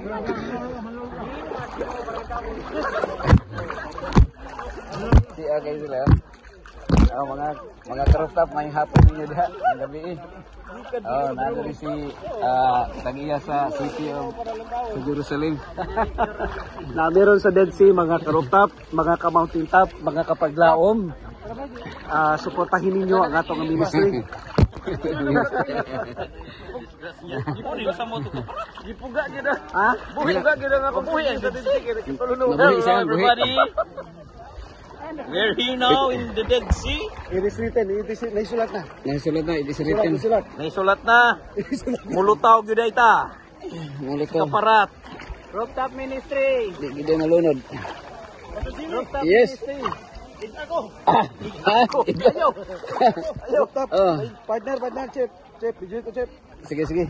Si okay sila. Mga karostap may hapon ninyo diha ang gabi. Nandito si tagiya sa City of Jerusalem. Na meron sa Dead Sea mga karooftop, mga ka-mountain top, mga kapaglaom. Suportahin ninyo ang atong ministry. Gipuga gid. Ha? Buhiga gid ako buhi ang statistic. Everybody. We're here now in the Dead Sea. It is written, naisulat na. Naisulat na. Mulutaw gyud ita. Mulutaw. Kaparat. Rooftop ministry. Di gid nalunod. Rooftop Yes. ministry. Rooftop. Partner, chef. Video ko, chef. Sige.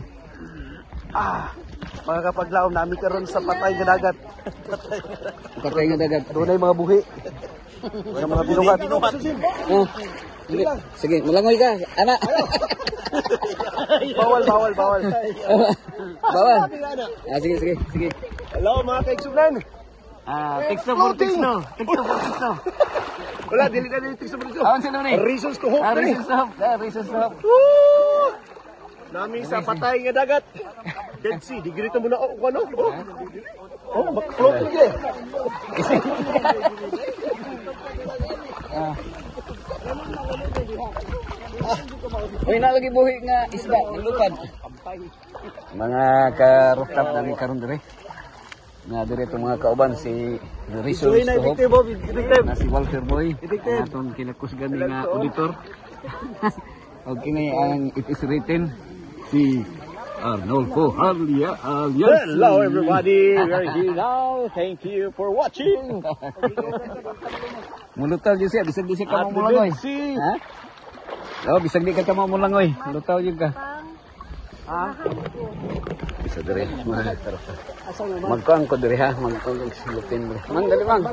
Mga kapaglaom namin karon sa patay nga dagat. Patay nga dagat. Doon ay mga buhi. Sa mga binuhat. Sige, malangoy ka, anak. Bawal. Bawal. Sige. Hello mga kaigsunan. Text no. Wala, dili na text for text. Awan sila ni. Reasons to hope. Reasons to hope. Nami sa patay nga dagat. Dead Sea, di grito mo na ako ano? Maklok lagi. Uy, nalagi buhi nga isda, nilukad. Mga ka-rooftop namin karon dire. Nga dire itong mga kauban si Reasons to Hope. Na si Walter Boy. Atong kinakusgan ni nga auditor. Okay na ang it is written si Arnolfo alias. Hello everybody, we are here now. Thank you for watching. Mulutaw yun siya, bisag di siya ka mamulangoy. Ha? Oo, bisag di ka mamulangoy. Mulutaw yun ka. Bisa dire, magkuang ko dire ha, magkuang ko silupin mo. Mang, dali mang.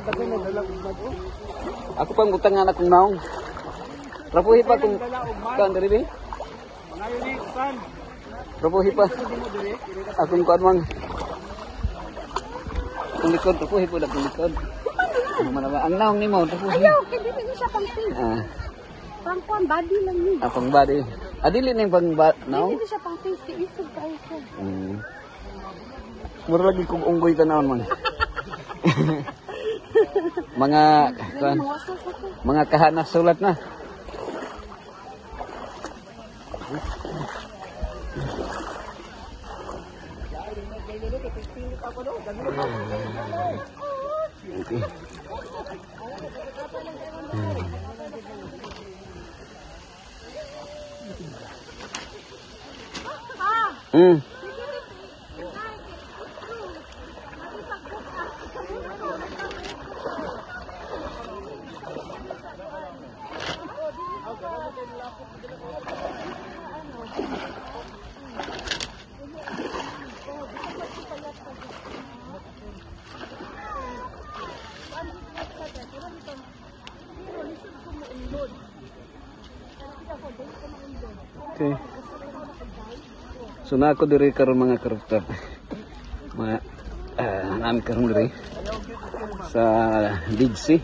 Ako pang butangan akong naong. Rapuhi pa kung kaan dire be? Rapuhi pa. Akong kuan mang. Kung likod, rapuhi po na kung likod. Ang naong ni mo, rapuhi. Ayaw, hindi na siya pang pink. Pang body lang ni. Pang body. Adili na yung pang naong? Hindi siya pang pink, isog tayo siya. Mura lagi kong unggoy ka naon man. Mga kahanas sulat na. Okay. Okay. So na ako diri karon mga karooftop. Mga nami karon diri sa Dead Sea.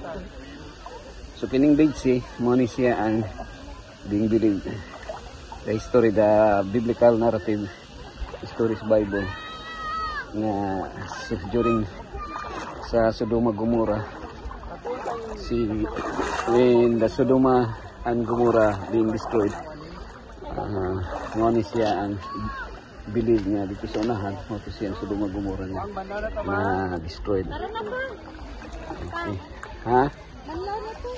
So kining Dead Sea mo ni siya ang being believed. The history, the biblical narrative stories Bible na during sa Sodoma Gomorrah when the Sodoma and Gomorrah being destroyed, ni siya ang believe niya dito sa unahan, ito siya ang Sodoma Gomorrah niya na destroyed. Okay. Ha? Manlaw na to.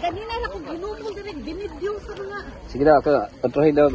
Ganina na kung ginumol direct, binidyo sa mga. Sige daw, kontrohin daw.